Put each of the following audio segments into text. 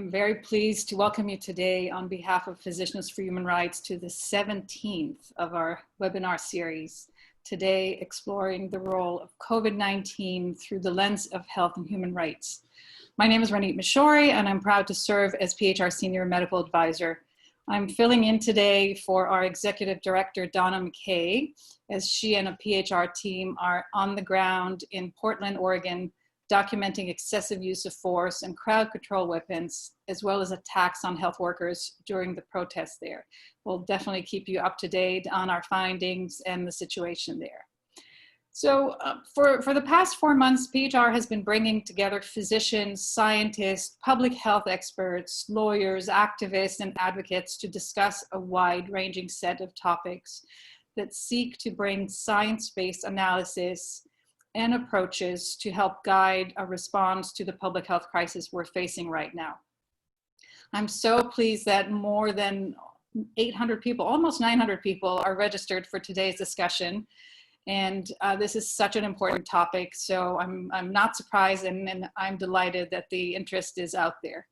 I'm very pleased to welcome you today on behalf of Physicians for Human Rights to the 17th of our webinar series, today exploring the role of COVID-19 through the lens of health and human rights. My name is Ranit Mishori, and I'm proud to serve as PHR Senior Medical Advisor. I'm filling in today for our Executive Director, Donna McKay, as she and a PHR team are on the ground in Portland, Oregon, documenting excessive use of force and crowd control weapons, as well as attacks on health workers during the protests there. We'll definitely keep you up to date on our findings and the situation there. So for the past 4 months, PHR has been bringing together physicians, scientists, public health experts, lawyers, activists, and advocates to discuss a wide-ranging set of topics that seek to bring science-based analysis and approaches to help guide a response to the public health crisis we're facing right now. I'm so pleased that more than 800 people, almost 900 people, are registered for today's discussion. And this is such an important topic, so I'm not surprised and I'm delighted that the interest is out there.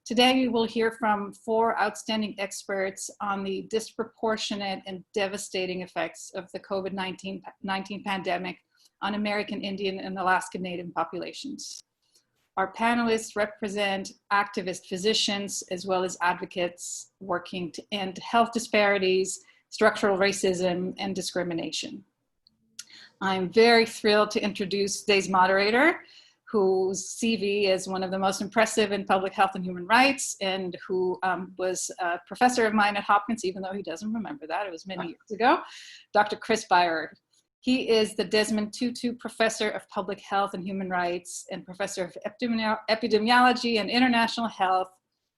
Today we will hear from 4 outstanding experts on the disproportionate and devastating effects of the COVID-19 pandemic on American Indian and Alaska Native populations. Our panelists represent activist physicians as well as advocates working to end health disparities, structural racism, and discrimination. I'm very thrilled to introduce today's moderator, whose CV is one of the most impressive in public health and human rights, and who was a professor of mine at Hopkins, even though he doesn't remember that, it was many years ago, Dr. Chris Beyrer. He is the Desmond Tutu Professor of Public Health and Human Rights and Professor of Epidemiology and International Health,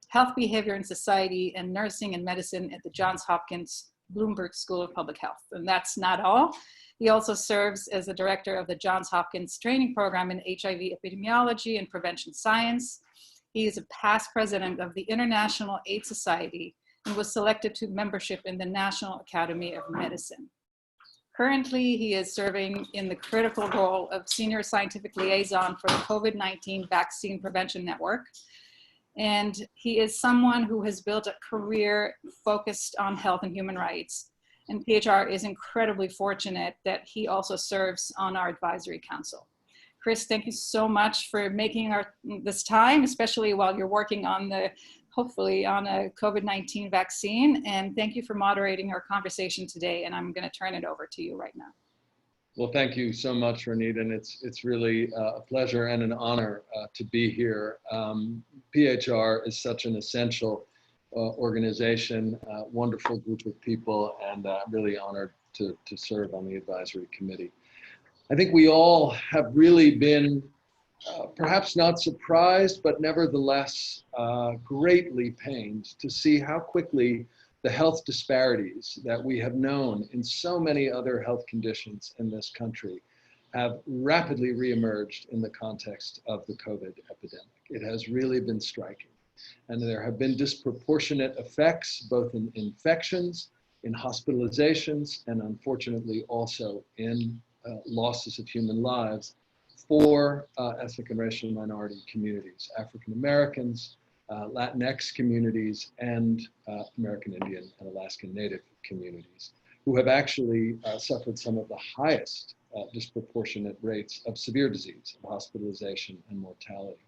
Health Behavior and Society, and Nursing and Medicine at the Johns Hopkins Bloomberg School of Public Health. And that's not all. He also serves as the director of the Johns Hopkins Training Program in HIV Epidemiology and Prevention Science. He is a past president of the International AIDS Society and was selected to membership in the National Academy of Medicine. Currently, he is serving in the critical role of Senior Scientific Liaison for the COVID-19 Vaccine Prevention Network. And he is someone who has built a career focused on health and human rights. And PHR is incredibly fortunate that he also serves on our advisory council. Chris, thank you so much for making this time, especially while you're working on hopefully on a COVID-19 vaccine. And thank you for moderating our conversation today. And I'm going to turn it over to you right now. Well, thank you so much, Ranit, and it's really a pleasure and an honor to be here. PHR is such an essential organization, wonderful group of people, and really honored to serve on the advisory committee. I think we all have really been perhaps not surprised, but nevertheless greatly pained to see how quickly the health disparities that we have known in so many other health conditions in this country have rapidly reemerged in the context of the COVID epidemic. It has really been striking. And there have been disproportionate effects, both in infections, in hospitalizations, and unfortunately also in losses of human lives for ethnic and racial minority communities, African Americans, Latinx communities, and American Indian and Alaskan Native communities, who have actually suffered some of the highest disproportionate rates of severe disease, of hospitalization and mortality.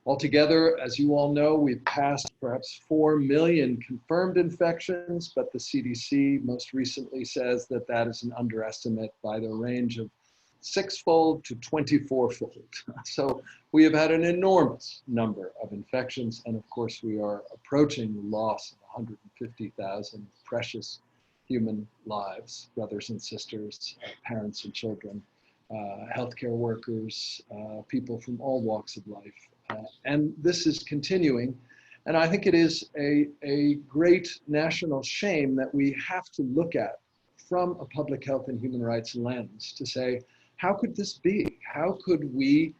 Altogether, as you all know, we've passed perhaps 4 million confirmed infections, but the CDC most recently says that that is an underestimate by the range of 6-fold to 24-fold. So we have had an enormous number of infections, and of course we are approaching the loss of 150,000 precious human lives, brothers and sisters, parents and children, healthcare workers, people from all walks of life. And this is continuing. And I think it is a great national shame that we have to look at from a public health and human rights lens to say, how could this be? How could we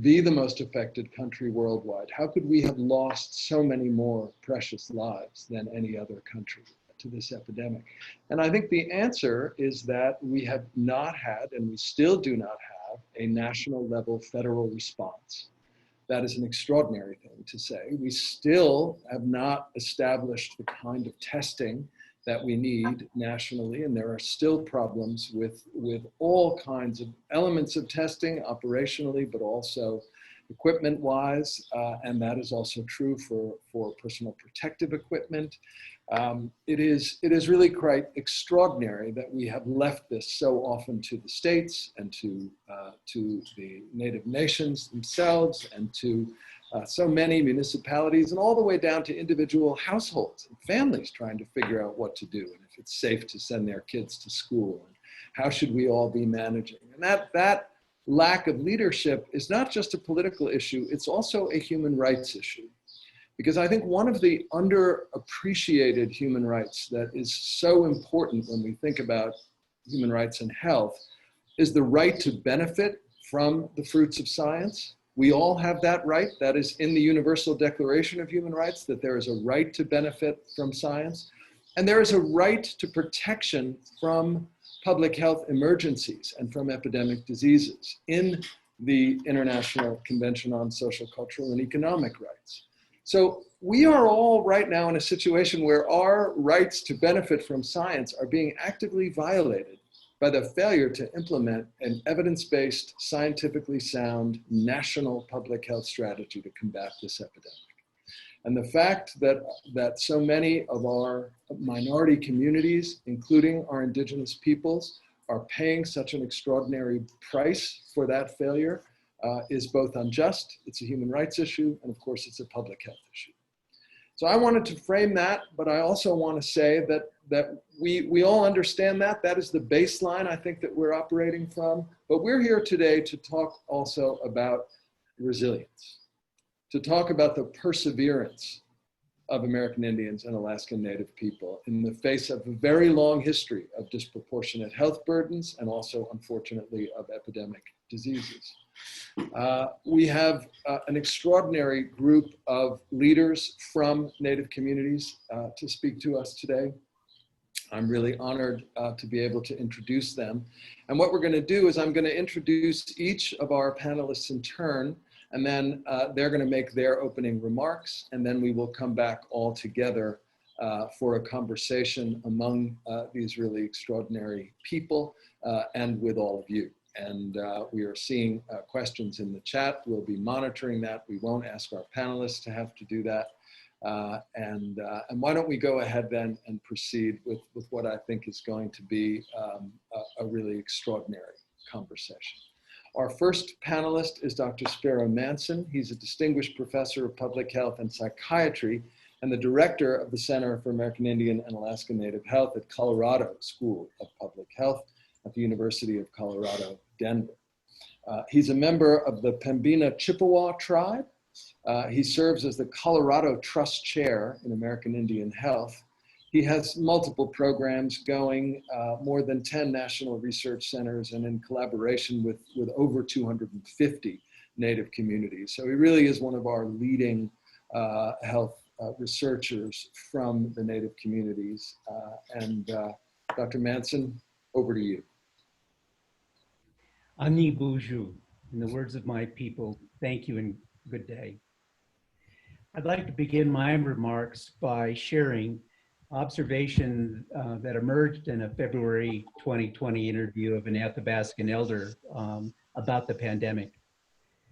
be the most affected country worldwide? How could we have lost so many more precious lives than any other country to this epidemic? And I think the answer is that we have not had, and we still do not have, a national level federal response that is an extraordinary thing to say. We still have not established the kind of testing that we need nationally, and there are still problems with all kinds of elements of testing operationally, but also equipment-wise, and that is also true for personal protective equipment. It is really quite extraordinary that we have left this so often to the states and to the native nations themselves and to so many municipalities and all the way down to individual households and families trying to figure out what to do and if it's safe to send their kids to school and how should we all be managing. And that lack of leadership is not just a political issue, it's also a human rights issue. Because I think one of the underappreciated human rights that is so important when we think about human rights and health is the right to benefit from the fruits of science. We all have that right. That is in the Universal Declaration of Human Rights, that there is a right to benefit from science. And there is a right to protection from public health emergencies and from epidemic diseases in the International Convention on Social, Cultural, and Economic Rights. So we are all right now in a situation where our rights to benefit from science are being actively violated by the failure to implement an evidence-based, scientifically sound national public health strategy to combat this epidemic. And the fact that so many of our minority communities, including our indigenous peoples, are paying such an extraordinary price for that failure is both unjust, it's a human rights issue, and of course it's a public health issue. So I wanted to frame that, but I also want to say that we all understand that is the baseline I think that we're operating from, but we're here today to talk also about resilience, to talk about the perseverance of American Indians and Alaskan Native people in the face of a very long history of disproportionate health burdens and also, unfortunately, of epidemic diseases. We have an extraordinary group of leaders from Native communities to speak to us today. I'm really honored to be able to introduce them. And what we're going to do is I'm going to introduce each of our panelists in turn, and then they're going to make their opening remarks, and then we will come back all together for a conversation among these really extraordinary people and with all of you. And we are seeing questions in the chat. We'll be monitoring that. We won't ask our panelists to have to do that. And why don't we go ahead then and proceed with what I think is going to be a really extraordinary conversation. Our first panelist is Dr. Spiro Manson. He's a distinguished professor of public health and psychiatry and the director of the Center for American Indian and Alaska Native Health at Colorado School of Public Health at the University of Colorado, Denver. He's a member of the Pembina Chippewa tribe. He serves as the Colorado Trust Chair in American Indian Health. He has multiple programs going, more than 10 national research centers, and in collaboration with over 250 Native communities. So he really is one of our leading health researchers from the Native communities. Dr. Manson, over to you. Ani Buju, in the words of my people, thank you and good day. I'd like to begin my remarks by sharing observation that emerged in a February 2020 interview of an Athabascan elder about the pandemic.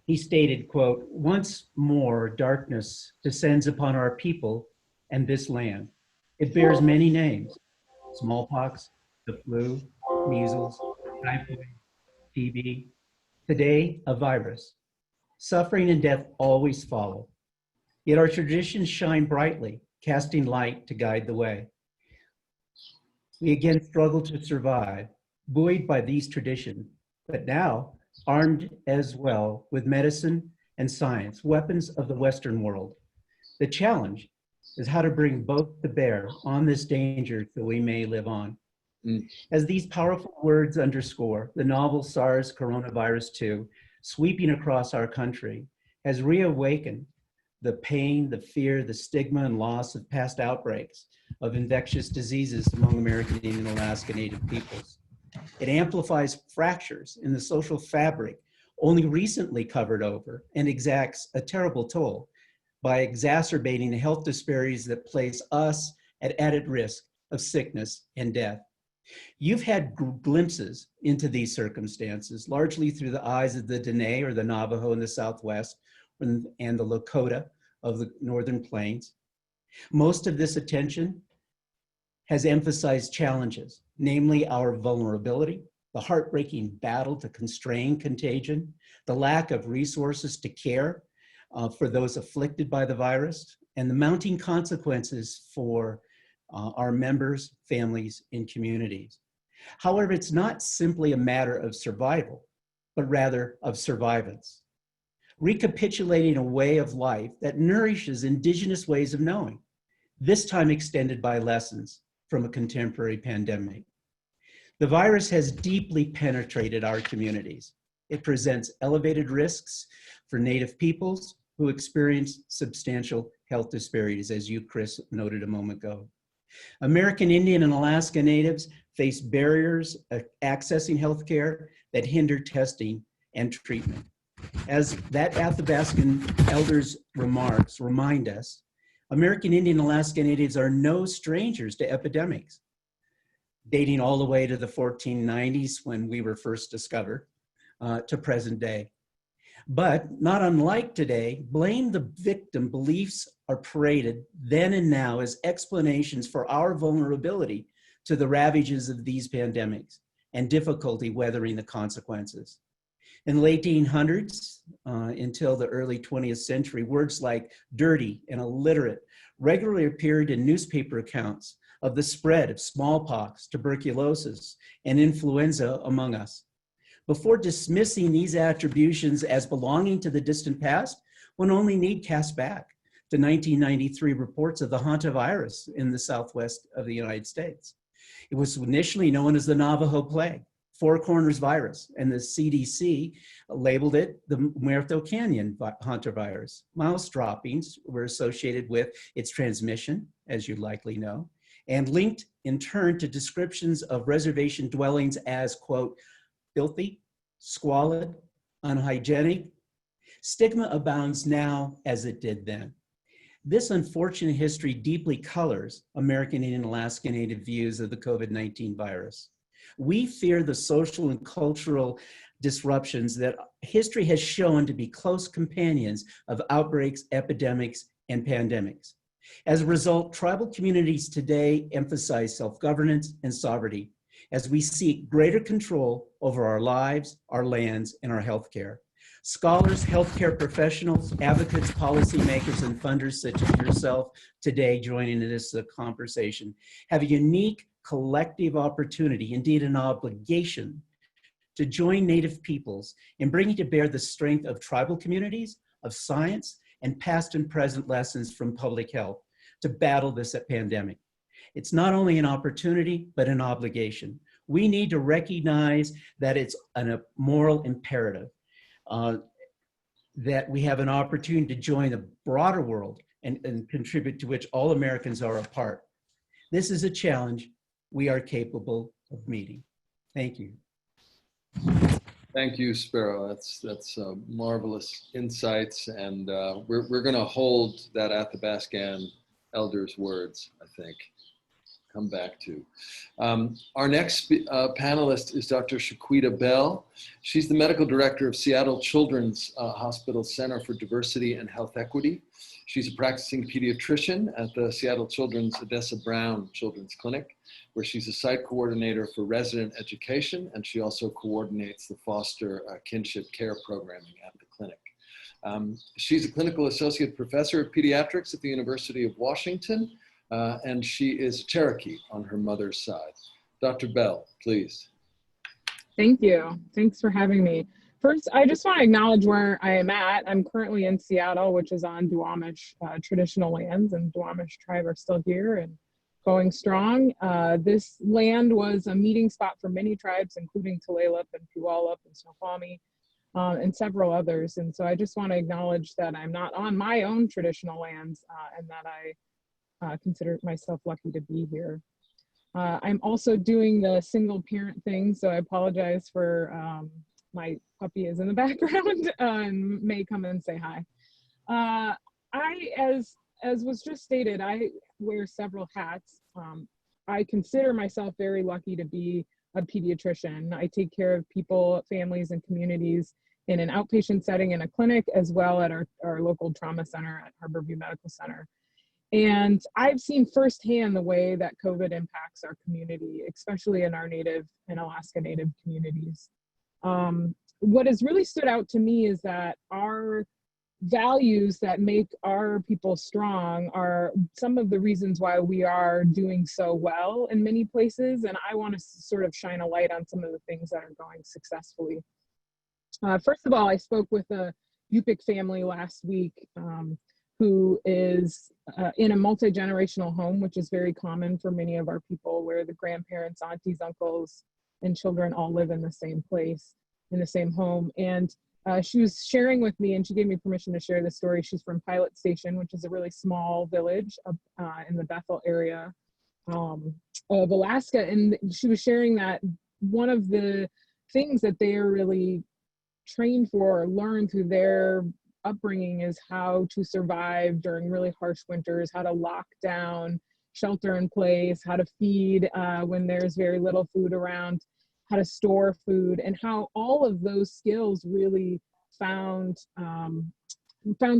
He stated, quote, "Once more darkness descends upon our people and this land. It bears many names: smallpox, the flu, measles, typhoid, TB. Today, a virus. Suffering and death always follow. Yet our traditions shine brightly, casting light to guide the way. We again struggle to survive, buoyed by these traditions, but now armed as well with medicine and science, weapons of the Western world. The challenge is how to bring both to bear on this danger so we may live on." As these powerful words underscore, the novel SARS coronavirus 2, sweeping across our country, has reawakened the pain, the fear, the stigma, and loss of past outbreaks of infectious diseases among American Indian and Alaska Native peoples. It amplifies fractures in the social fabric only recently covered over and exacts a terrible toll by exacerbating the health disparities that place us at added risk of sickness and death. You've had glimpses into these circumstances, largely through the eyes of the Dene or the Navajo in the Southwest and the Lakota of the Northern Plains. Most of this attention has emphasized challenges, namely our vulnerability, the heartbreaking battle to constrain contagion, the lack of resources to care for those afflicted by the virus, and the mounting consequences for our members, families, and communities. However, it's not simply a matter of survival, but rather of survivance. Recapitulating a way of life that nourishes indigenous ways of knowing, this time extended by lessons from a contemporary pandemic. The virus has deeply penetrated our communities. It presents elevated risks for Native peoples who experience substantial health disparities, as you, Chris, noted a moment ago. American Indian and Alaska Natives face barriers accessing healthcare that hinder testing and treatment. As that Athabascan elder's remarks remind us, American Indian and Alaska Natives are no strangers to epidemics, dating all the way to the 1490s when we were first discovered, to present day. But not unlike today, blame the victim beliefs are paraded then and now as explanations for our vulnerability to the ravages of these pandemics and difficulty weathering the consequences. In the late 1800s until the early 20th century, words like dirty and illiterate regularly appeared in newspaper accounts of the spread of smallpox, tuberculosis, and influenza among us. Before dismissing these attributions as belonging to the distant past, one only need cast back to 1993 reports of the hantavirus in the southwest of the United States. It was initially known as the Navajo plague, Four Corners virus, and the CDC labeled it the Muerto Canyon hantavirus. Mouse droppings were associated with its transmission, as you likely know, and linked in turn to descriptions of reservation dwellings as, quote, filthy, squalid, unhygienic. Stigma abounds now as it did then. This unfortunate history deeply colors American Indian and Alaska Native views of the COVID-19 virus. We fear the social and cultural disruptions that history has shown to be close companions of outbreaks, epidemics, and pandemics. As a result, tribal communities today emphasize self-governance and sovereignty as we seek greater control over our lives, our lands, and our healthcare. Scholars, healthcare professionals, advocates, policymakers, and funders such as yourself today joining in this conversation have a unique collective opportunity, indeed an obligation, to join Native peoples in bringing to bear the strength of tribal communities, of science, and past and present lessons from public health to battle this pandemic. It's not only an opportunity, but an obligation. We need to recognize that it's a moral imperative, that we have an opportunity to join a broader world and contribute to which all Americans are a part. This is a challenge we are capable of meeting. Thank you. Thank you, Sparrow. That's marvelous insights, and we're going to hold that Athabascan elder's words, I think. Come back to. Our next panelist is Dr. Shaquita Bell. She's the medical director of Seattle Children's Hospital Center for Diversity and Health Equity. She's a practicing pediatrician at the Seattle Children's Odessa Brown Children's Clinic, where she's a site coordinator for resident education, and she also coordinates the foster kinship care programming at the clinic. She's a clinical associate professor of pediatrics at the University of Washington, and she is Cherokee on her mother's side. Dr. Bell, please. Thank you. Thanks for having me. First, I just want to acknowledge where I am at. I'm currently in Seattle, which is on Duwamish traditional lands, and Duwamish tribe are still here and going strong. This land was a meeting spot for many tribes, including Tulalip and Puyallup and Snoqualmie, and several others. And so I just want to acknowledge that I'm not on my own traditional lands and that I consider myself lucky to be here. I'm also doing the single parent thing, so I apologize for my puppy is in the background and may come and say hi. As was just stated, I wear several hats. I consider myself very lucky to be a pediatrician. I take care of people, families, and communities in an outpatient setting in a clinic, as well at our local trauma center at Harborview Medical Center. And I've seen firsthand the way that COVID impacts our community, especially in our Native and Alaska Native communities. What has really stood out to me is that our values that make our people strong are some of the reasons why we are doing so well in many places. And I want to sort of shine a light on some of the things that are going successfully. First of all, I spoke with a Yupik family last week who is in a multi-generational home, which is very common for many of our people, where the grandparents, aunties, uncles, and children all live in the same place, in the same home. And she was sharing with me, and she gave me permission to share this story. She's from Pilot Station, which is a really small village in the Bethel area of Alaska. And she was sharing that one of the things that they are really trained for or learned through their upbringing is how to survive during really harsh winters, how to lock down, shelter in place, how to feed when there's very little food around, how to store food, and how all of those skills really found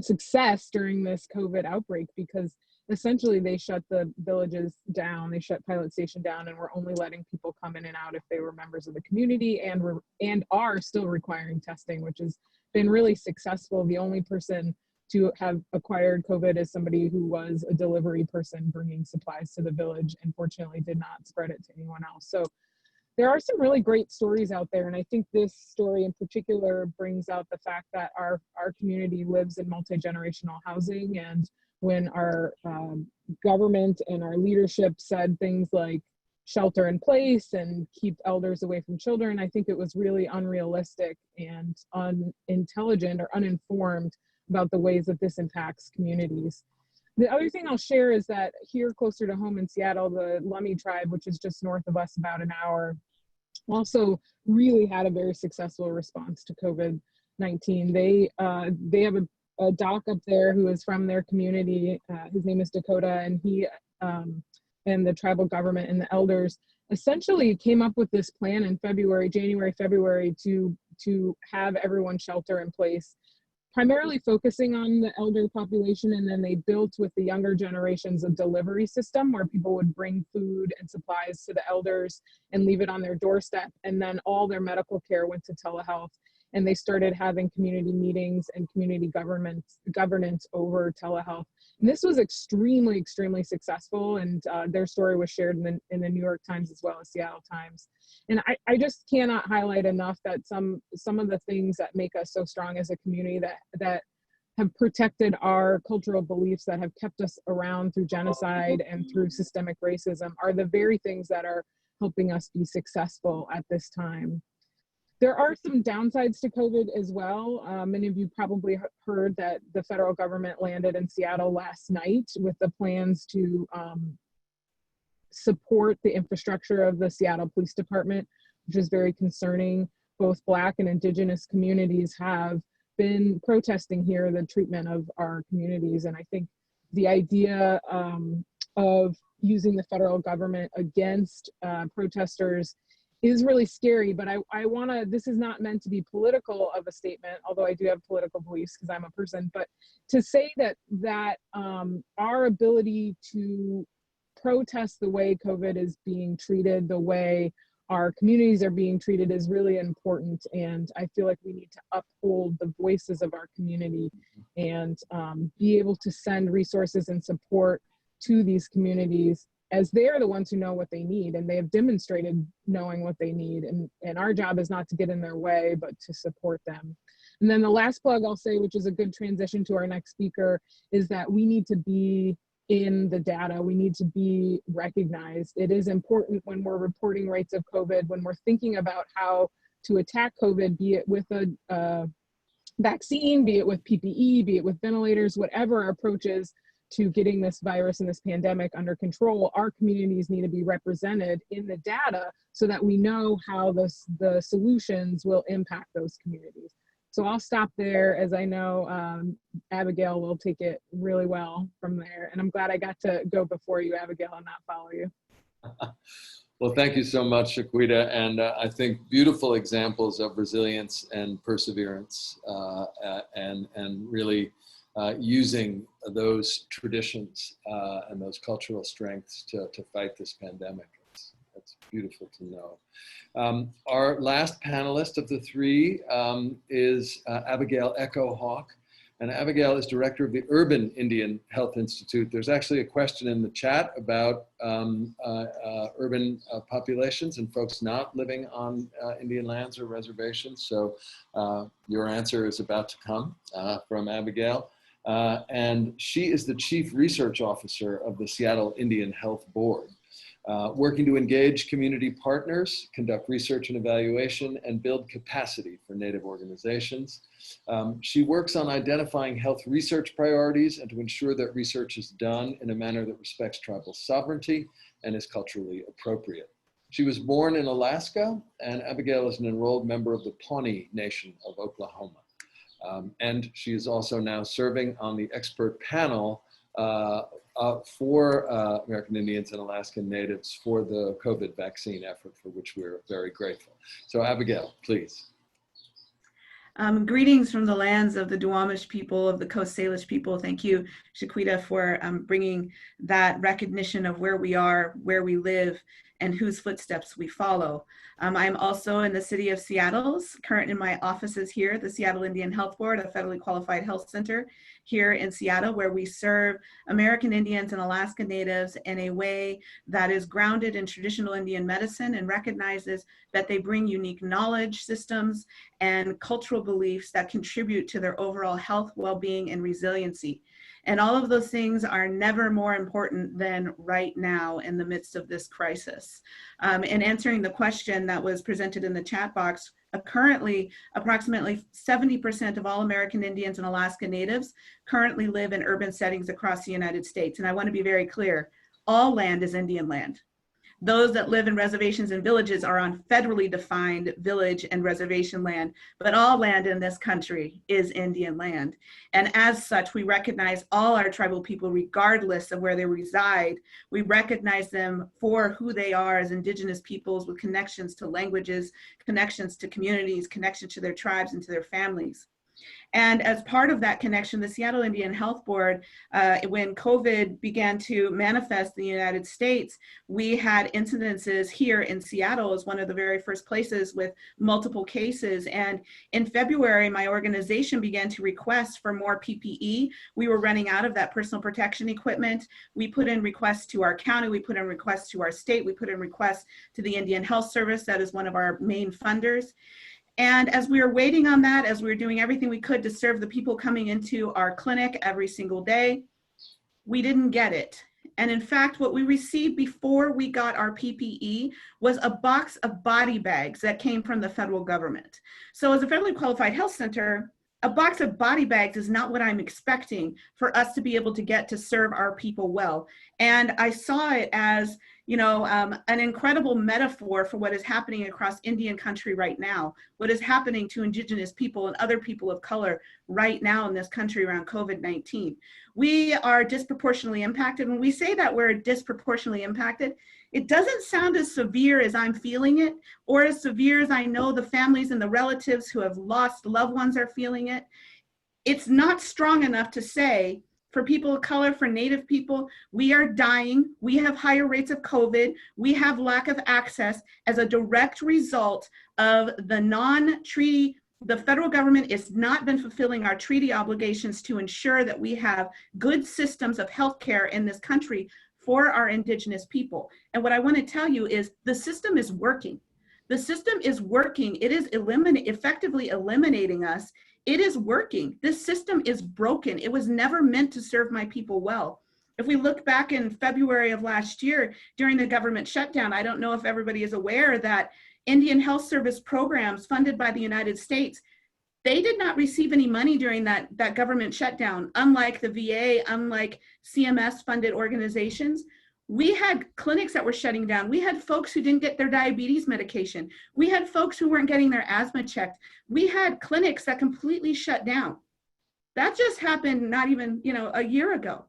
success during this COVID outbreak, because essentially they shut the villages down, they shut Pilot Station down, and were only letting people come in and out if they were members of the community, and are still requiring testing, which has been really successful. The only person to have acquired COVID is somebody who was a delivery person bringing supplies to the village, and fortunately did not spread it to anyone else. So there are some really great stories out there, and I think this story in particular brings out the fact that our community lives in multi-generational housing. And when our government and our leadership said things like shelter in place and keep elders away from children, I think it was really unrealistic and unintelligent or uninformed about the ways that this impacts communities. The other thing I'll share is that here closer to home in Seattle, the Lummi tribe, which is just north of us about an hour, also really had a very successful response to COVID-19. They have a doc up there who is from their community. His name is Dakota, and he and the tribal government and the elders essentially came up with this plan in January, February to have everyone shelter in place, primarily focusing on the elder population. And then they built with the younger generations a delivery system where people would bring food and supplies to the elders and leave it on their doorstep. And then all their medical care went to telehealth. And they started having community meetings and community governance over telehealth. And this was extremely, extremely successful. And their story was shared in the New York Times as well as Seattle Times. And I just cannot highlight enough that some of the things that make us so strong as a community that have protected our cultural beliefs, that have kept us around through genocide and through systemic racism, are the very things that are helping us be successful at this time. There are some downsides to COVID as well. Many of you probably heard that the federal government landed in Seattle last night with the plans to support the infrastructure of the Seattle Police Department, which is very concerning. Both Black and Indigenous communities have been protesting here the treatment of our communities. And I think the idea of using the federal government against protesters is really scary, but I wanna, this is not meant to be political of a statement, although I do have political beliefs because I'm a person, but to say that our ability to protest the way COVID is being treated, the way our communities are being treated, is really important. And I feel like we need to uphold the voices of our community and be able to send resources and support to these communities, as they're the ones who know what they need, and they have demonstrated knowing what they need. And our job is not to get in their way, but to support them. And then the last plug I'll say, which is a good transition to our next speaker, is that we need to be in the data. We need to be recognized. It is important when we're reporting rates of COVID, when we're thinking about how to attack COVID, be it with a vaccine, be it with PPE, be it with ventilators, whatever our approach is, to getting this virus and this pandemic under control, our communities need to be represented in the data so that we know how the solutions will impact those communities. So I'll stop there, as I know Abigail will take it really well from there. And I'm glad I got to go before you, Abigail, and not follow you. Well, thank you so much, Shaquita. And I think beautiful examples of resilience and perseverance and really using those traditions and those cultural strengths to fight this pandemic. That's beautiful to know. Our last panelist of the three is Abigail Echo Hawk. And Abigail is director of the Urban Indian Health Institute. There's actually a question in the chat about urban populations and folks not living on Indian lands or reservations. So your answer is about to come from Abigail. And she is the Chief Research Officer of the Seattle Indian Health Board, working to engage community partners, conduct research and evaluation, and build capacity for Native organizations. She works on identifying health research priorities and to ensure that research is done in a manner that respects tribal sovereignty and is culturally appropriate. She was born in Alaska, and Abigail is an enrolled member of the Pawnee Nation of Oklahoma. And she is also now serving on the expert panel for American Indians and Alaskan Natives for the COVID vaccine effort, for which we're very grateful. So Abigail, please. Greetings from the lands of the Duwamish people, of the Coast Salish people. Thank you, Shaquita, for bringing that recognition of where we are, where we live, and whose footsteps we follow. I'm also in the city of Seattle. Current in my offices here, the Seattle Indian Health Board, a federally qualified health center here in Seattle, where we serve American Indians and Alaska Natives in a way that is grounded in traditional Indian medicine and recognizes that they bring unique knowledge systems and cultural beliefs that contribute to their overall health, well-being, and resiliency. And all of those things are never more important than right now in the midst of this crisis. In answering the question that was presented in the chat box, currently approximately 70% of all American Indians and Alaska Natives currently live in urban settings across the United States. And I want to be very clear, all land is Indian land. Those that live in reservations and villages are on federally defined village and reservation land, but all land in this country is Indian land. And as such, we recognize all our tribal people, regardless of where they reside. We recognize them for who they are as Indigenous peoples with connections to languages, connections to communities, connections to their tribes and to their families. And as part of that connection, the Seattle Indian Health Board, when COVID began to manifest in the United States, we had incidences here in Seattle as one of the very first places with multiple cases. And in February, my organization began to request for more PPE. We were running out of that personal protection equipment. We put in requests to our county, we put in requests to our state, we put in requests to the Indian Health Service, that is one of our main funders. And as we were waiting on that, as we were doing everything we could to serve the people coming into our clinic every single day, we didn't get it. And in fact, what we received before we got our PPE was a box of body bags that came from the federal government. So as a federally qualified health center, a box of body bags is not what I'm expecting for us to be able to get to serve our people well. And I saw it as, you know, an incredible metaphor for what is happening across Indian country right now, what is happening to Indigenous people and other people of color right now in this country around COVID-19. We are disproportionately impacted. When we say that we're disproportionately impacted, it doesn't sound as severe as I'm feeling it, or as severe as I know the families and the relatives who have lost loved ones are feeling it. It's not strong enough to say, for people of color, for Native people, we are dying, we have higher rates of COVID, we have lack of access as a direct result of the non-treaty. The federal government has not been fulfilling our treaty obligations to ensure that we have good systems of healthcare in this country for our Indigenous people. And what I want to tell you is the system is working. The system is working. It is effectively eliminating us. It is working. This system is broken. It was never meant to serve my people well. If we look back in February of last year during the government shutdown, I don't know if everybody is aware that Indian Health Service programs funded by the United States They did not receive any money during that government shutdown, unlike the VA, unlike CMS-funded organizations. We had clinics that were shutting down. We had folks who didn't get their diabetes medication. We had folks who weren't getting their asthma checked. We had clinics that completely shut down. That just happened not even, a year ago.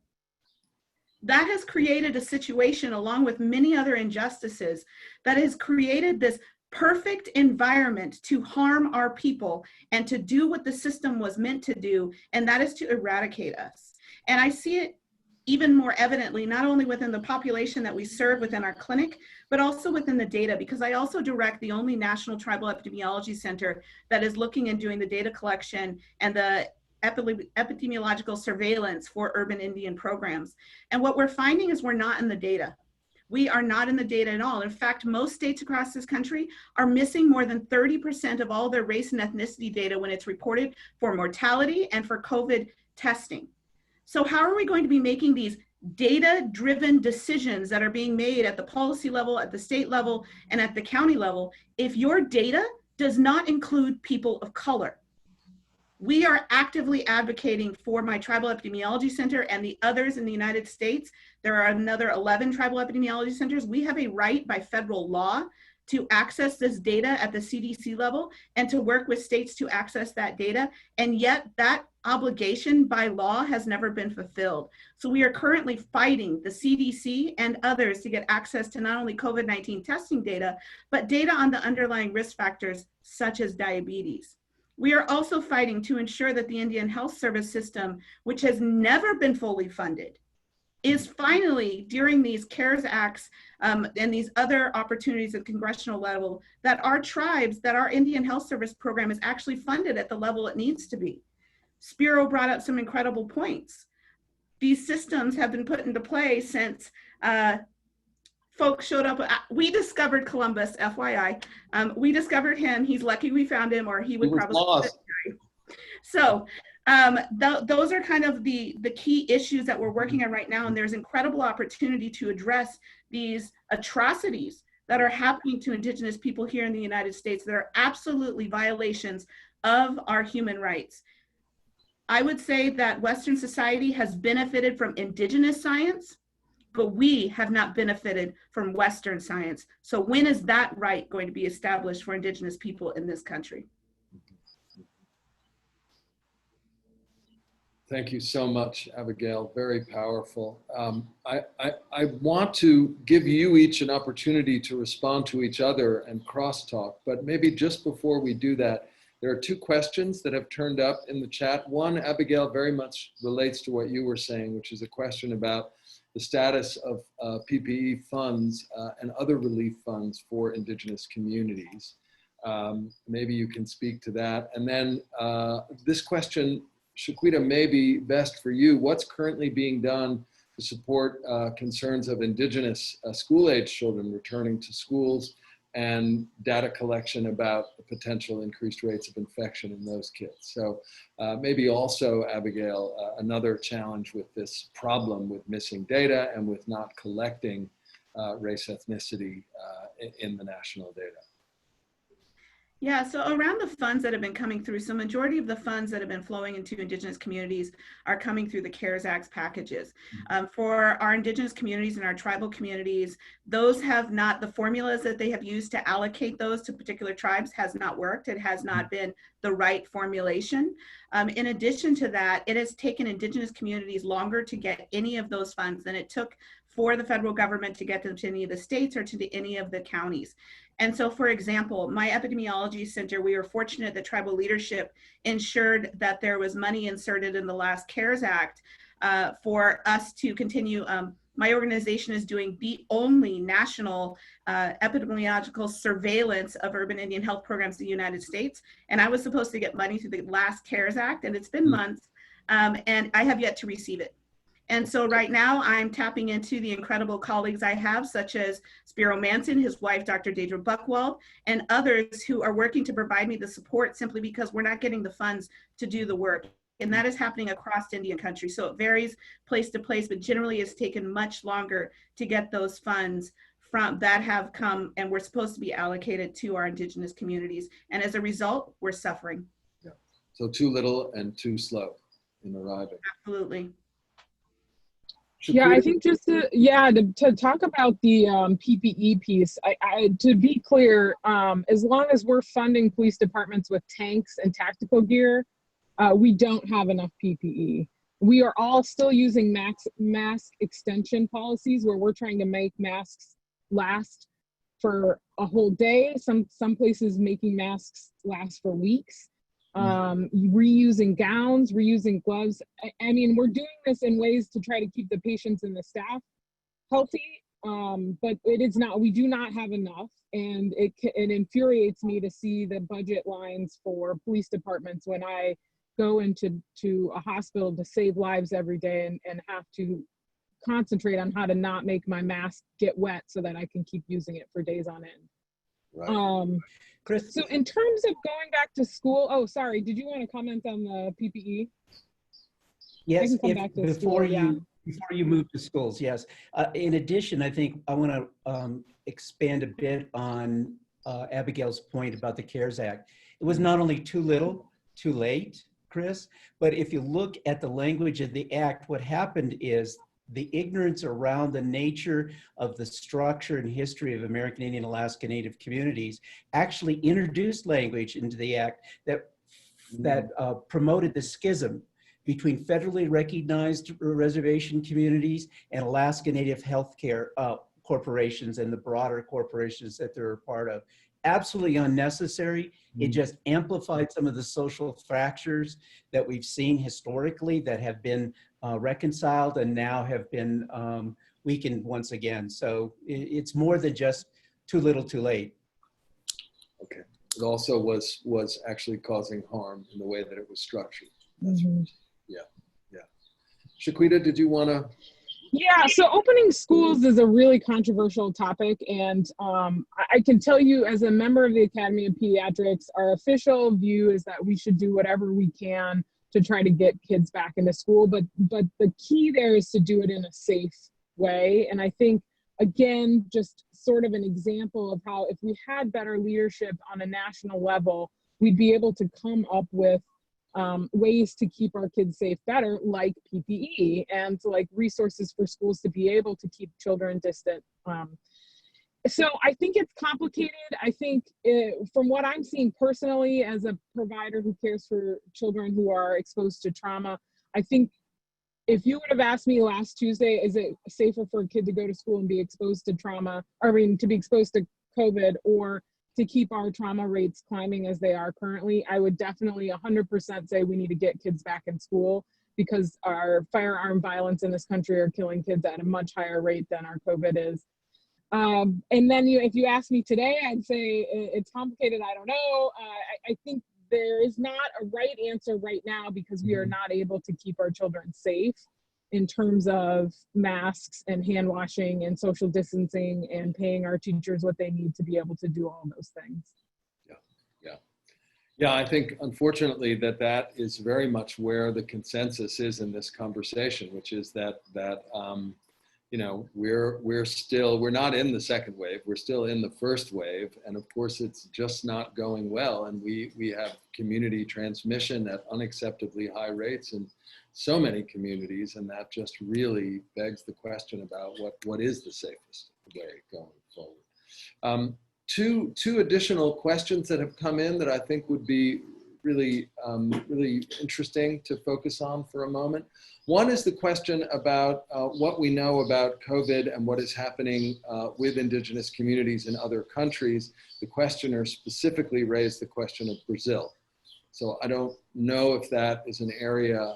That has created a situation, along with many other injustices, that has created this perfect environment to harm our people and to do what the system was meant to do, and that is to eradicate us. And I see it even more evidently, not only within the population that we serve within our clinic, but also within the data, because I also direct the only national tribal epidemiology center that is looking and doing the data collection and the epidemiological surveillance for urban Indian programs. And what we're finding is we're not in the data. We are not in the data at all. In fact, most states across this country are missing more than 30% of all their race and ethnicity data when it's reported for mortality and for COVID testing. So how are we going to be making these data-driven decisions that are being made at the policy level, at the state level, and at the county level if your data does not include people of color? We are actively advocating for my tribal epidemiology center and the others in the United States. There are another 11 tribal epidemiology centers. We have a right by federal law to access this data at the CDC level and to work with states to access that data. And yet that obligation by law has never been fulfilled. So we are currently fighting the CDC and others to get access to not only COVID-19 testing data, but data on the underlying risk factors such as diabetes. We are also fighting to ensure that the Indian Health Service system, which has never been fully funded, is finally, during these CARES Acts and these other opportunities at congressional level, that our tribes, that our Indian Health Service program is actually funded at the level it needs to be. Spiro brought up some incredible points. These systems have been put into play since folks showed up. We discovered Columbus, FYI. We discovered him. He's lucky we found him, or he would probably lost. So those are kind of the key issues that we're working on right now. And there's incredible opportunity to address these atrocities that are happening to Indigenous people here in the United States that are absolutely violations of our human rights. I would say that Western society has benefited from Indigenous science, but we have not benefited from Western science. So when is that right going to be established for Indigenous people in this country? Thank you so much, Abigail. Very powerful. I want to give you each an opportunity to respond to each other and crosstalk, but maybe just before we do that, there are two questions that have turned up in the chat. One, Abigail, very much relates to what you were saying, which is a question about the status of PPE funds and other relief funds for Indigenous communities. Maybe you can speak to that. And then this question, Shaquita, may be best for you. What's currently being done to support concerns of Indigenous school-age children returning to schools and data collection about the potential increased rates of infection in those kids? So maybe also, Abigail, another challenge with this problem with missing data and with not collecting race ethnicity in the national data. Yeah, so around the funds that have been coming through, so majority of the funds that have been flowing into Indigenous communities are coming through the CARES Act packages. For our Indigenous communities and our tribal communities, those have not, the formulas that they have used to allocate those to particular tribes has not worked. It has not been the right formulation. In addition to that, it has taken Indigenous communities longer to get any of those funds than it took for the federal government to get them to any of the states or to any of the counties. And so, for example, my epidemiology center, we were fortunate that tribal leadership ensured that there was money inserted in the last CARES Act for us to continue. My organization is doing the only national epidemiological surveillance of urban Indian health programs in the United States. And I was supposed to get money through the last CARES Act, and it's been months, and I have yet to receive it. And so right now I'm tapping into the incredible colleagues I have, such as Spiro Manson, his wife, Dr. Deidre Buchwald, and others who are working to provide me the support simply because we're not getting the funds to do the work. And that is happening across Indian country. So it varies place to place, but generally it's taken much longer to get those funds from that have come and we're supposed to be allocated to our Indigenous communities. And as a result, we're suffering. So too little and too slow in arriving. Absolutely. Yeah, I think just to talk about the PPE piece, to be clear, as long as we're funding police departments with tanks and tactical gear, we don't have enough PPE. We are all still using mask extension policies where we're trying to make masks last for a whole day. Some places making masks last for weeks. Reusing gowns, reusing gloves. I mean, we're doing this in ways to try to keep the patients and the staff healthy, but it is not, we do not have enough. And it infuriates me to see the budget lines for police departments when I go into a hospital to save lives every day and have to concentrate on how to not make my mask get wet so that I can keep using it for days on end. Right. Chris, So in terms of going back to school, oh, sorry, did you want to comment on the PPE? yes, I can come back to before school, you move to schools, yes. In addition, I think I want to expand a bit on Abigail's point about the CARES Act. It was not only too little, too late, Chris, but if you look at the language of the act, what happened is the ignorance around the nature of the structure and history of American Indian Alaska Native communities actually introduced language into the act that promoted the schism between federally recognized reservation communities and Alaska Native healthcare corporations and the broader corporations that they're a part of. Absolutely unnecessary. It just amplified some of the social fractures that we've seen historically that have been reconciled and now have been weakened once again. So it's more than just too little, too late. Okay. It also was actually causing harm in the way that it was structured. That's right. Yeah. Shaquita, did you want to? Yeah, so opening schools is a really controversial topic, and I can tell you as a member of the Academy of Pediatrics, our official view is that we should do whatever we can to try to get kids back into school, but the key there is to do it in a safe way. And I think, again, just sort of an example of how if we had better leadership on a national level, we'd be able to come up with ways to keep our kids safe better, like PPE and like resources for schools to be able to keep children distant. So I think it's complicated. I think from what I'm seeing personally as a provider who cares for children who are exposed to trauma, I think if you would have asked me last Tuesday, is it safer for a kid to go to school and be exposed to trauma, or I mean, to be exposed to COVID, or to keep our trauma rates climbing as they are currently, I would definitely 100% say we need to get kids back in school, because our firearm violence in this country are killing kids at a much higher rate than our COVID is. And then if you ask me today, I'd say it's complicated. I don't know. I think there is not a right answer right now, because we are not able to keep our children safe in terms of masks and hand washing and social distancing and paying our teachers what they need to be able to do all those things. Yeah, I think unfortunately that is very much where the consensus is in this conversation, which is that you know, we're not in the second wave, we're still in the first wave, and of course it's just not going well, and we have community transmission at unacceptably high rates in so many communities, and that just really begs the question about what is the safest way going forward. Two additional questions that have come in that I think would be really interesting to focus on for a moment. One is the question about what we know about COVID and what is happening with Indigenous communities in other countries. The questioner specifically raised the question of Brazil. So I don't know if that is an area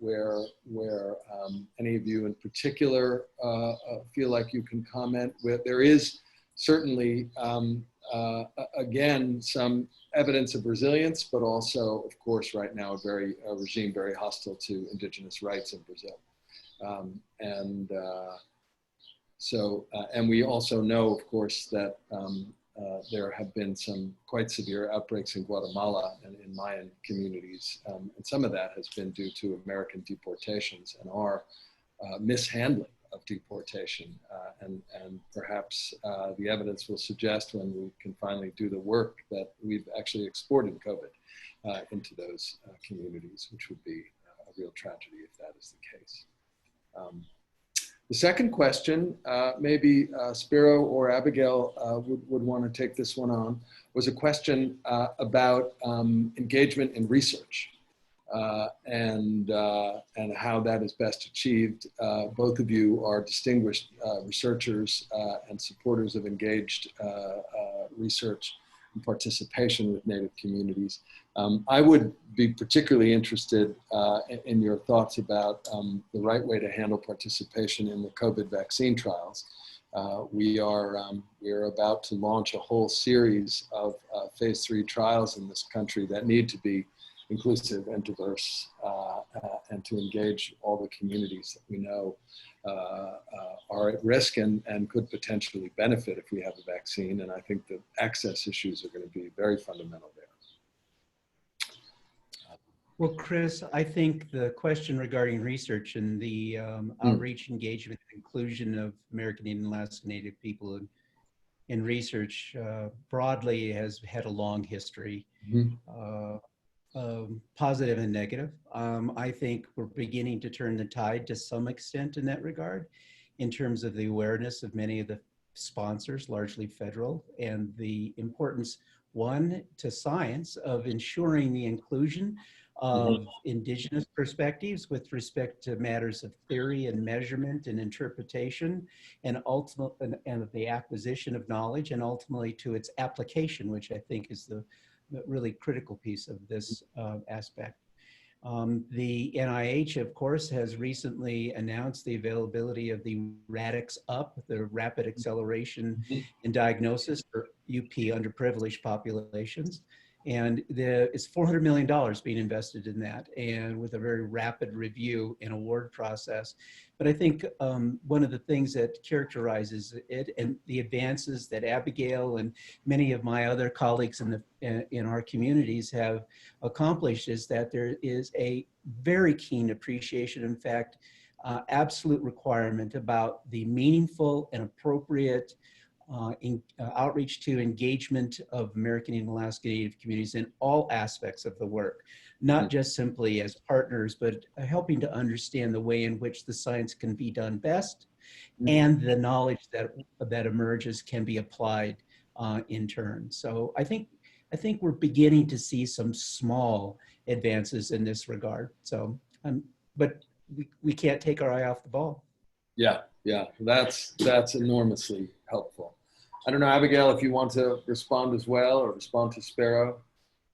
where any of you in particular feel like you can comment with. There is certainly, again, some evidence of resilience, but also, of course, right now, a regime very hostile to Indigenous rights in Brazil. And we also know, of course, that there have been some quite severe outbreaks in Guatemala and in Mayan communities. And some of that has been due to American deportations and our mishandling of deportation. And perhaps the evidence will suggest, when we can finally do the work, that we've actually exported COVID into those communities, which would be a real tragedy if that is the case. The second question, maybe Spiro or Abigail would want to take this one on, was a question about engagement in research and how that is best achieved. Both of you are distinguished researchers and supporters of engaged research and participation with Native communities. I would be particularly interested in your thoughts about the right way to handle participation in the COVID vaccine trials. We are about to launch a whole series of phase 3 trials in this country that need to be inclusive and diverse and to engage all the communities that we know are at risk and could potentially benefit if we have a vaccine. And I think the access issues are going to be very fundamental there. Well, Chris, I think the question regarding research and the outreach, engagement, inclusion of American Indian and Alaska Native people in research broadly has had a long history, positive and negative. I think we're beginning to turn the tide to some extent in that regard, in terms of the awareness of many of the sponsors, largely federal, and the importance, one, to science of ensuring the inclusion of indigenous perspectives with respect to matters of theory and measurement and interpretation, and the acquisition of knowledge, and ultimately to its application, which I think is the really critical piece of this aspect. The NIH, of course, has recently announced the availability of the RADx UP, the Rapid Acceleration in Diagnosis for UP underprivileged populations. And it's $400 million being invested in that, and with a very rapid review and award process. But I think one of the things that characterizes it and the advances that Abigail and many of my other colleagues in our communities have accomplished is that there is a very keen appreciation, in fact, absolute requirement about the meaningful and appropriate outreach to engagement of American and Alaska Native communities in all aspects of the work, not just simply as partners, but helping to understand the way in which the science can be done best and the knowledge that emerges can be applied in turn. So I think we're beginning to see some small advances in this regard. So, but we can't take our eye off the ball. Yeah, that's enormously helpful. I don't know, Abigail, if you want to respond as well or respond to Spiro.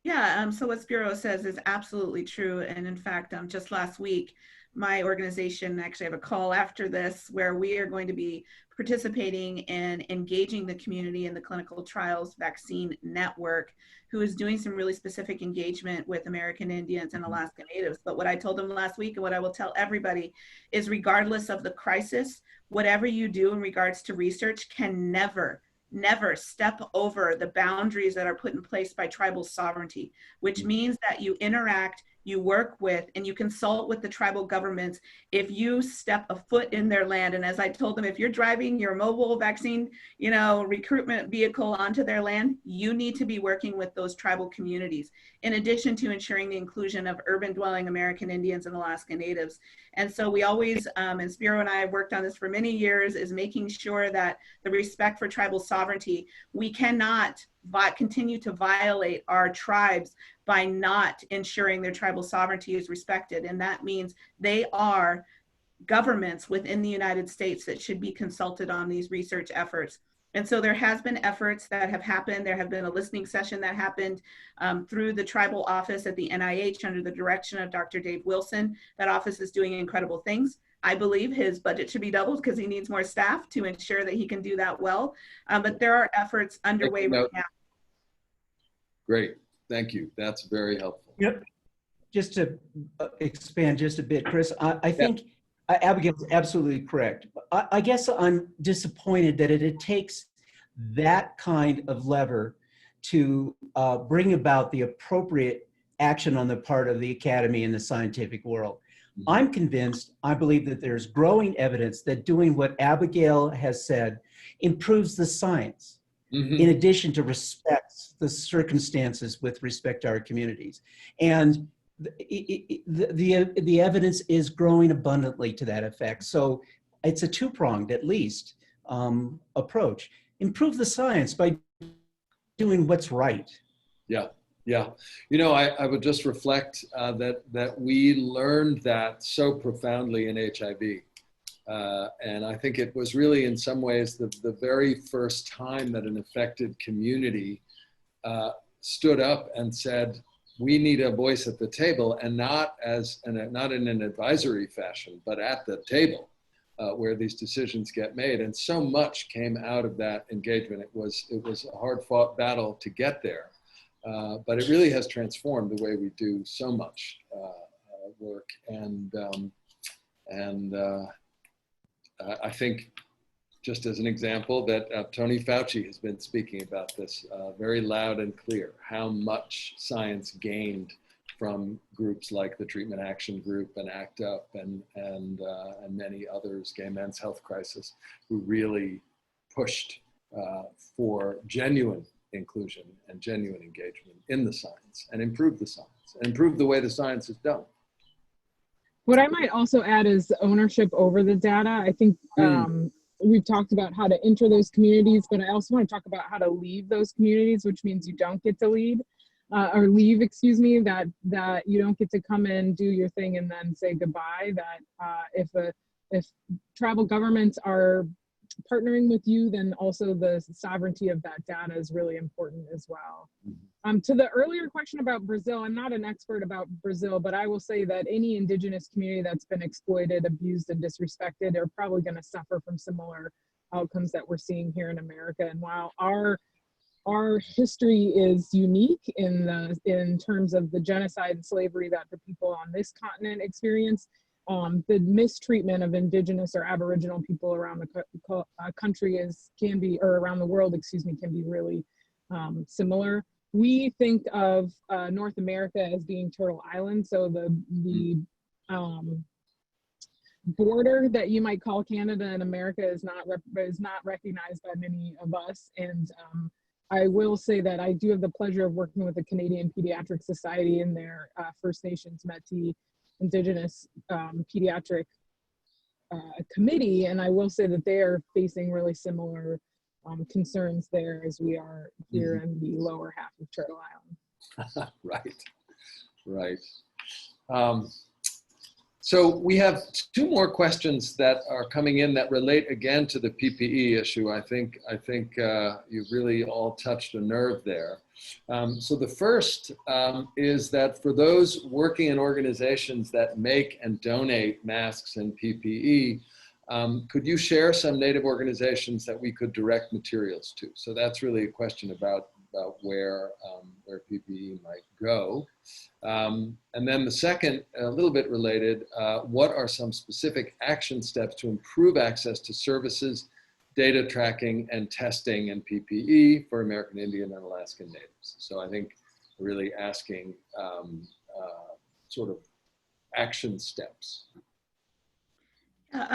Yeah, so what Spiro says is absolutely true. And in fact, just last week, my organization actually have a call after this where we are going to be participating in engaging the community in the clinical trials vaccine network, who is doing some really specific engagement with American Indians and Alaska Natives. But what I told them last week and what I will tell everybody is, regardless of the crisis, whatever you do in regards to research can never step over the boundaries that are put in place by tribal sovereignty, which means that you interact, you work with, and you consult with the tribal governments if you step a foot in their land. And as I told them, if you're driving your mobile vaccine, recruitment vehicle onto their land, you need to be working with those tribal communities, in addition to ensuring the inclusion of urban dwelling American Indians and Alaska Natives. And so we always, and Spiro and I have worked on this for many years, is making sure that the respect for tribal sovereignty, we cannot continue to violate our tribes by not ensuring their tribal sovereignty is respected. And that means they are governments within the United States that should be consulted on these research efforts. And so there has been efforts that have happened. There have been a listening session that happened through the tribal office at the NIH under the direction of Dr. Dave Wilson. That office is doing incredible things. I believe his budget should be doubled because he needs more staff to ensure that he can do that well. But there are efforts underway right now. Great, thank you. That's very helpful. Yep. Just to expand just a bit, Chris, I think Abigail's absolutely correct. I guess I'm disappointed that it takes that kind of lever to bring about the appropriate action on the part of the academy and the scientific world. I'm convinced, I believe that there's growing evidence that doing what Abigail has said improves the science. in addition to respect the circumstances with respect to our communities. And the evidence is growing abundantly to that effect. So it's a two-pronged, at least, approach. Improve the science by doing what's right. Yeah, yeah. You know, I would just reflect that we learned that so profoundly in HIV. And I think it was really, in some ways, the very first time that an affected community stood up and said, we need a voice at the table, and not in an advisory fashion, but at the table where these decisions get made. And so much came out of that engagement. It was a hard-fought battle to get there, but it really has transformed the way we do so much work. And I think, just as an example, that Tony Fauci has been speaking about this very loud and clear, how much science gained from groups like the Treatment Action Group and ACT UP and many others, Gay Men's Health Crisis, who really pushed for genuine inclusion and genuine engagement in the science and improved the science and improved the way the science is done. What I might also add is ownership over the data. I think we've talked about how to enter those communities, but I also want to talk about how to leave those communities, which means you don't get to leave, that you don't get to come in, do your thing, and then say goodbye. That if tribal governments are partnering with you, then also the sovereignty of that data is really important as well. To the earlier question about Brazil, I'm not an expert about Brazil, but I will say that any indigenous community that's been exploited, abused, and disrespected are probably going to suffer from similar outcomes that we're seeing here in America. And while our history is unique in terms of the genocide and slavery that the people on this continent experience, the mistreatment of indigenous or aboriginal people around the country around the world, can be really similar. We think of North America as being Turtle Island, so the border that you might call Canada and America is not recognized by many of us. And I will say that I do have the pleasure of working with the Canadian Pediatric Society and their First Nations Métis Indigenous Pediatric Committee, and I will say that they are facing really similar concerns there as we are here in the lower half of Turtle Island. Right. So we have two more questions that are coming in that relate again to the PPE issue. I think you've really all touched a nerve there. So the first is that for those working in organizations that make and donate masks and PPE, could you share some Native organizations that we could direct materials to? So that's really a question about where PPE might go. And then the second, a little bit related, what are some specific action steps to improve access to services, data tracking, and testing and PPE for American Indian and Alaskan Natives? So I think really asking sort of action steps.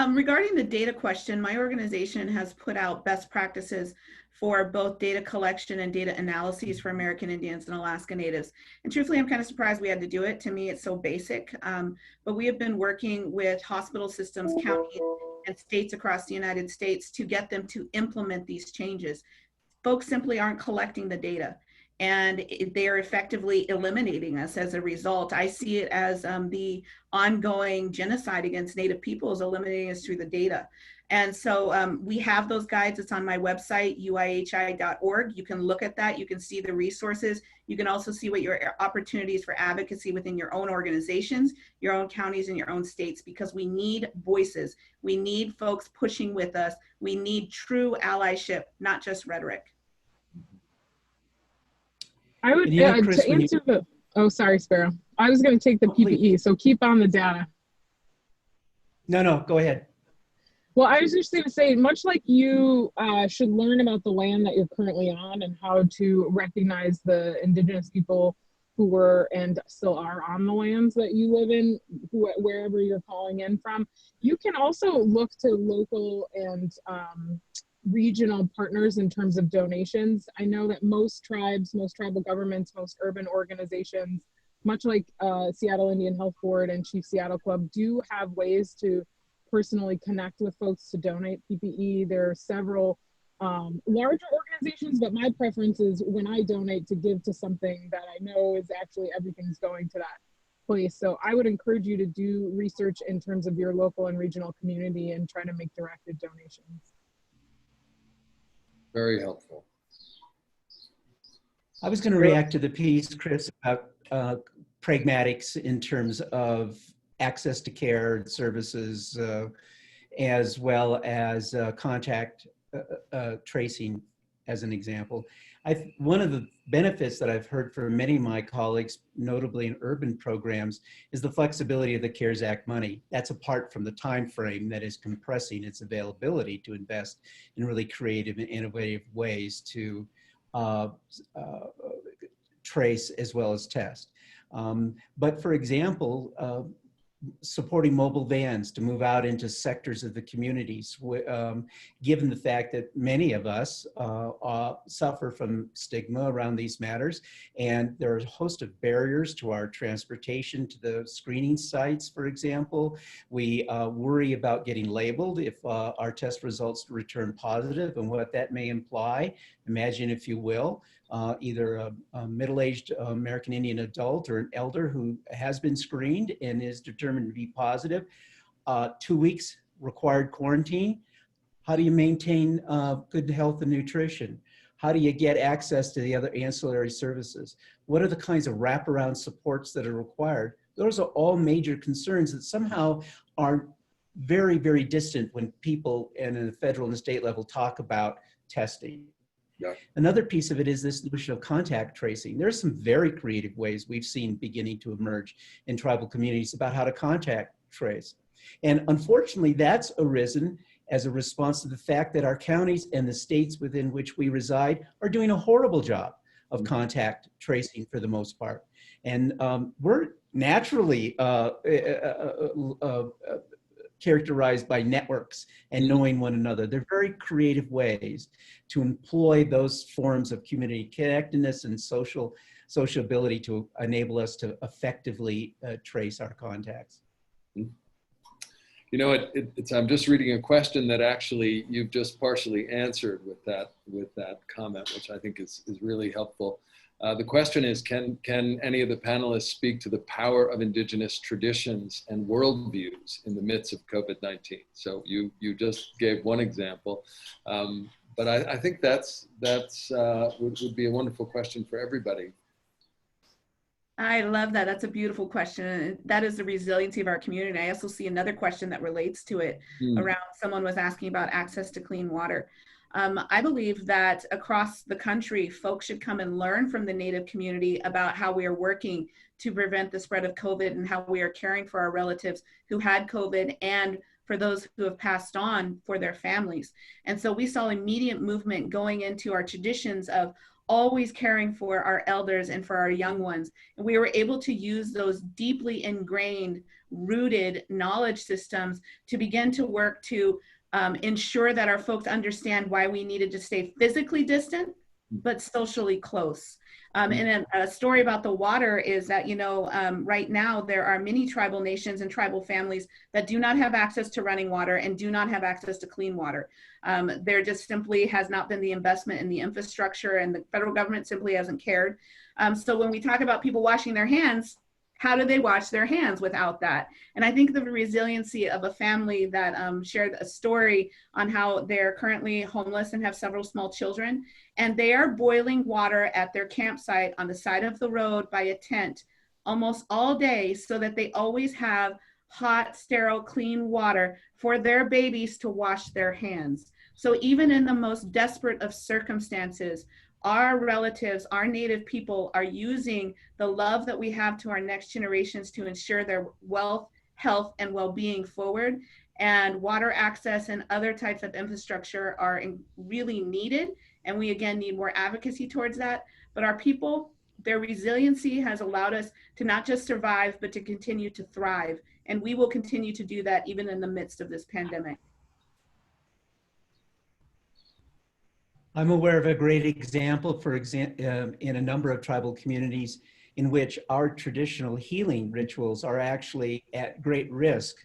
Regarding the data question, my organization has put out best practices for both data collection and data analyses for American Indians and Alaska Natives. And truthfully, I'm kind of surprised we had to do it. To me, it's so basic. But we have been working with hospital systems, counties, and states across the United States to get them to implement these changes. Folks simply aren't collecting the data, and they are effectively eliminating us as a result. I see it as the ongoing genocide against Native peoples eliminating us through the data. And so we have those guides. It's on my website, uihi.org. You can look at that. You can see the resources. You can also see what your opportunities for advocacy within your own organizations, your own counties, and your own states, because we need voices. We need folks pushing with us. We need true allyship, not just rhetoric. I would to answer the. Oh, sorry, Sparrow. I was going to take the PPE, so keep on the data. No, go ahead. Well, I was just going to say, much like you should learn about the land that you're currently on and how to recognize the indigenous people who were and still are on the lands that you live in, wherever you're calling in from. You can also look to local and regional partners in terms of donations. I know that most tribes, most tribal governments, most urban organizations, much like Seattle Indian Health Board and Chief Seattle Club, do have ways to personally connect with folks to donate PPE. There are several larger organizations, but my preference is when I donate to give to something that I know is actually everything's going to that place. So I would encourage you to do research in terms of your local and regional community and try to make directed donations. Very helpful. I was going to react to the piece, Chris, about pragmatics in terms of access to care and services, as well as contact tracing as an example. One of the benefits that I've heard from many of my colleagues, notably in urban programs, is the flexibility of the CARES Act money. That's apart from the time frame that is compressing its availability to invest in really creative and innovative ways to trace as well as test. But for example, supporting mobile vans to move out into sectors of the communities, given the fact that many of us suffer from stigma around these matters, and there are a host of barriers to our transportation to the screening sites, for example. We worry about getting labeled if our test results return positive and what that may imply. Imagine, if you will, either a middle-aged American Indian adult or an elder who has been screened and is determined to be positive, 2 weeks required quarantine. How do you maintain good health and nutrition? How do you get access to the other ancillary services? What are the kinds of wraparound supports that are required? Those are all major concerns that somehow are very, very distant when people and at the federal and state level talk about testing. Yeah. Another piece of it is this notion of contact tracing. There's some very creative ways we've seen beginning to emerge in tribal communities about how to contact trace. And unfortunately, that's arisen as a response to the fact that our counties and the states within which we reside are doing a horrible job of contact tracing for the most part. And we're naturally characterized by networks and knowing one another. They're very creative ways to employ those forms of community connectedness and sociability to enable us to effectively trace our contacts. You know, I'm just reading a question that actually you've just partially answered with that comment, which I think is really helpful. The question is, can any of the panelists speak to the power of indigenous traditions and worldviews in the midst of COVID-19? So you just gave one example, but I think that's would be a wonderful question for everybody. I love that. That's a beautiful question. And that is the resiliency of our community. I also see another question that relates to it around someone was asking about access to clean water. I believe that across the country, folks should come and learn from the Native community about how we are working to prevent the spread of COVID and how we are caring for our relatives who had COVID and for those who have passed on for their families. And so we saw immediate movement going into our traditions of always caring for our elders and for our young ones. And we were able to use those deeply ingrained, rooted knowledge systems to begin to work to ensure that our folks understand why we needed to stay physically distant, but socially close. And a story about the water is that, you know, right now there are many tribal nations and tribal families that do not have access to running water and do not have access to clean water. There just simply has not been the investment in the infrastructure, and the federal government simply hasn't cared. So when we talk about people washing their hands, how do they wash their hands without that? And I think the resiliency of a family that shared a story on how they're currently homeless and have several small children, and they are boiling water at their campsite on the side of the road by a tent almost all day so that they always have hot, sterile, clean water for their babies to wash their hands. So even in the most desperate of circumstances, our relatives, our Native people are using the love that we have to our next generations to ensure their wealth, health, and well-being forward. And water access and other types of infrastructure are really needed. And we, again, need more advocacy towards that. But our people Their resiliency has allowed us to not just survive, but to continue to thrive. And we will continue to do that even in the midst of this pandemic. I'm aware of a great example, in a number of tribal communities in which our traditional healing rituals are actually at great risk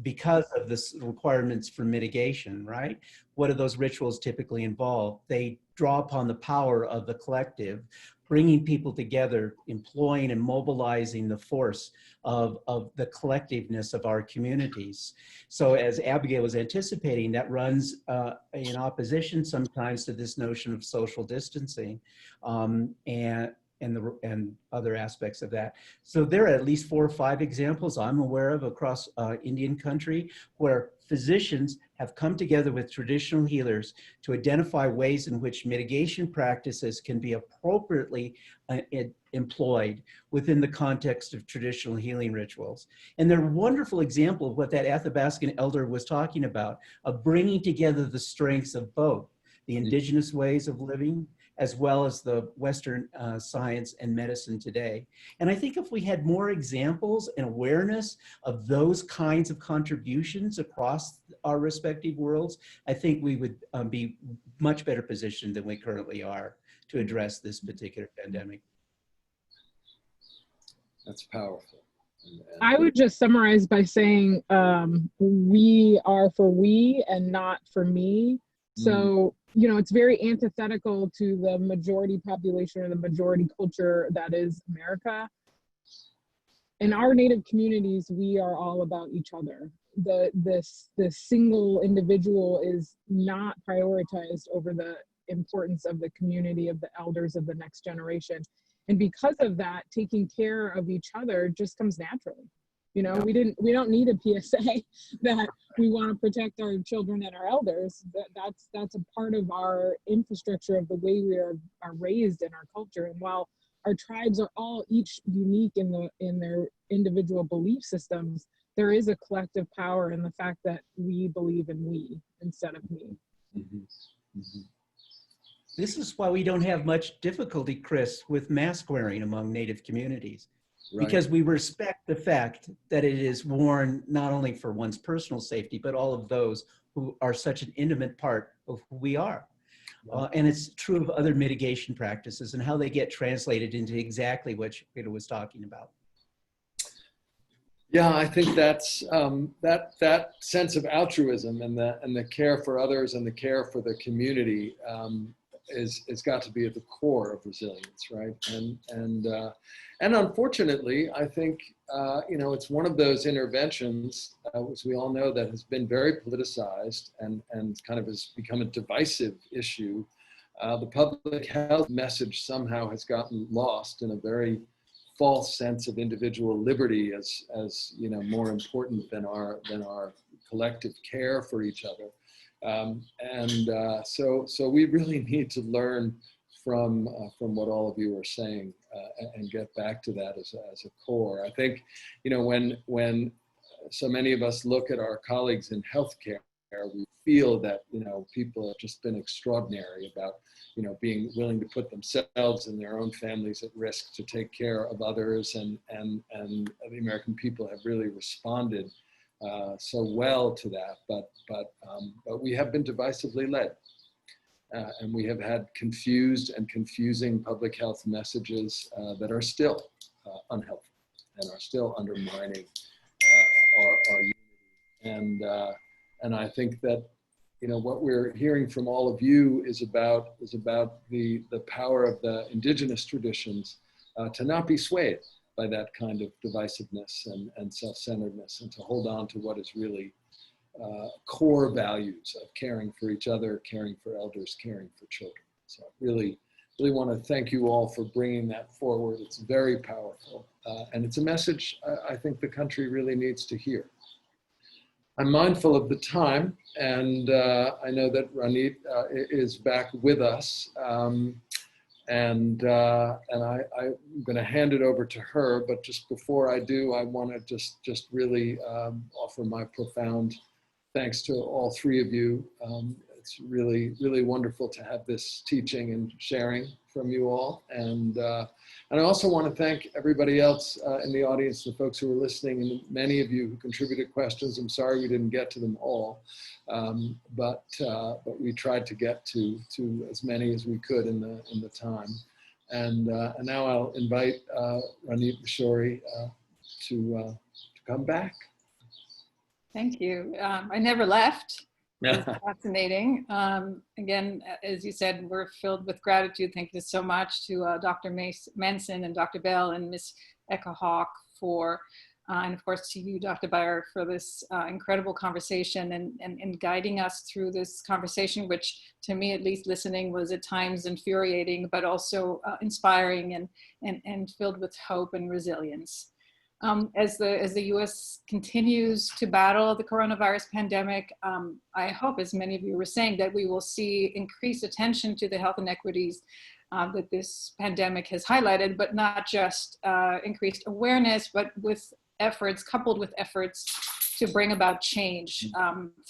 because of the requirements for mitigation, right? What do those rituals typically involve? They draw upon the power of the collective, bringing people together, employing and mobilizing the force of the collectiveness of our communities. So as Abigail was anticipating, that runs in opposition sometimes to this notion of social distancing and other aspects of that. So there are at least 4 or 5 examples I'm aware of across Indian country where physicians have come together with traditional healers to identify ways in which mitigation practices can be appropriately employed within the context of traditional healing rituals. And they're a wonderful example of what that Athabascan elder was talking about, of bringing together the strengths of both the indigenous ways of living as well as the Western science and medicine today. And I think if we had more examples and awareness of those kinds of contributions across our respective worlds, I think we would be much better positioned than we currently are to address this particular pandemic. That's powerful. I would just summarize by saying we are for we and not for me. So, you know, it's very antithetical to the majority population or the majority culture that is America. In our Native communities, we are all about each other. The single individual is not prioritized over the importance of the community, of the elders, of the next generation. And because of that, taking care of each other just comes naturally. You know, we don't need a PSA that we want to protect our children and our elders. That's a part of our infrastructure of the way we are raised in our culture. And while our tribes are all each unique in their individual belief systems, there is a collective power in the fact that we believe in we instead of me. This is why we don't have much difficulty, Chris, with mask wearing among Native communities. Right. Because we respect the fact that it is worn not only for one's personal safety, but all of those who are such an intimate part of who we are. And it's true of other mitigation practices and how they get translated into exactly what Shaquita was talking about. Yeah, I think that's that sense of altruism and the care for others and the care for the community it's got to be at the core of resilience, right? And unfortunately, I think you know, it's one of those interventions, as we all know, that has been very politicized and kind of has become a divisive issue. The public health message somehow has gotten lost in a very false sense of individual liberty as you know, more important than our collective care for each other. So we really need to learn from what all of you are saying and get back to that as a core. I think, you know, when so many of us look at our colleagues in healthcare, we feel that, you know, people have just been extraordinary about, you know, being willing to put themselves and their own families at risk to take care of others, and the American people have really responded so well to that, but we have been divisively led, and we have had confused and confusing public health messages that are still unhelpful and are still undermining our unity. And I think that, you know, what we're hearing from all of you is about the power of the indigenous traditions to not be swayed by that kind of divisiveness and self-centeredness, and to hold on to what is really core values of caring for each other, caring for elders, caring for children. So I really want to thank you all for bringing that forward. It's very powerful, and it's a message I think the country really needs to hear. I'm mindful of the time, and I know that Ranit is back with us. And I'm going to hand it over to her, but just before I do, I want to just really offer my profound thanks to all 3 of you. it's really, really wonderful to have this teaching and sharing from you all. And I also want to thank everybody else in the audience, the folks who are listening, and many of you who contributed questions. I'm sorry we didn't get to them all, but we tried to get to as many as we could in the time. And now I'll invite Ranit Mishori to come back. Thank you. I never left. It was fascinating. Again, as you said, we're filled with gratitude. Thank you so much to Dr. Manson and Dr. Bell and Ms. Eckerhawk for, and of course to you, Dr. Beyrer, for this incredible conversation and guiding us through this conversation, which to me, at least listening, was at times infuriating, but also inspiring and filled with hope and resilience. As the U.S. continues to battle the coronavirus pandemic, I hope, as many of you were saying, that we will see increased attention to the health inequities that this pandemic has highlighted, but not just increased awareness, but with efforts, coupled with efforts to bring about change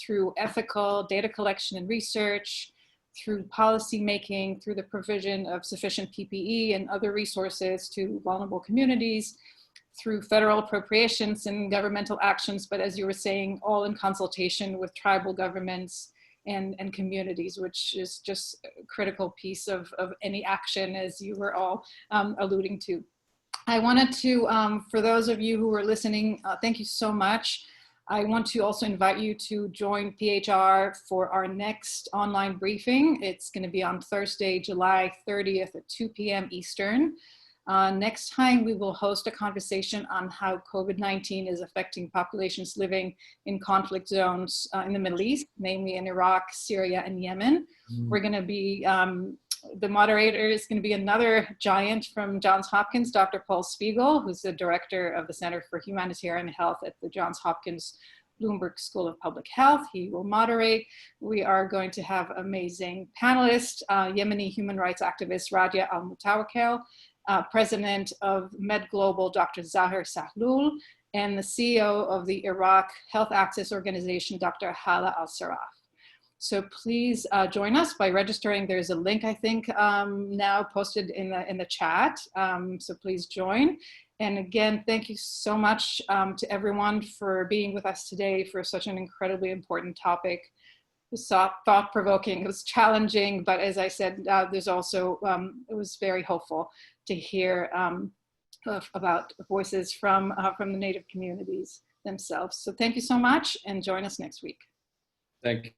through ethical data collection and research, through policy making, through the provision of sufficient PPE and other resources to vulnerable communities, through federal appropriations and governmental actions, but as you were saying, all in consultation with tribal governments and communities, which is just a critical piece of any action, as you were all alluding to. I wanted to, for those of you who are listening, thank you so much. I want to also invite you to join PHR for our next online briefing. It's going to be on Thursday, July 30th at 2 p.m. Eastern. Next time, we will host a conversation on how COVID-19 is affecting populations living in conflict zones in the Middle East, namely in Iraq, Syria, and Yemen. We're going to be, the moderator is going to be another giant from Johns Hopkins, Dr. Paul Spiegel, who's the director of the Center for Humanitarian Health at the Johns Hopkins Bloomberg School of Public Health. He will moderate. We are going to have amazing panelists, Yemeni human rights activist Radia Al-Mutawakel, President of Med Global, Dr. Zahir Sahlul, and the CEO of the Iraq Health Access Organization, Dr. Hala Al-Saraf. So please join us by registering. There's a link, I think, now posted in the chat. So please join. And again, thank you so much to everyone for being with us today for such an incredibly important topic. It was thought-provoking, it was challenging, but as I said, there's also, it was very hopeful to hear about voices from the Native communities themselves. So thank you so much, and join us next week. Thank you.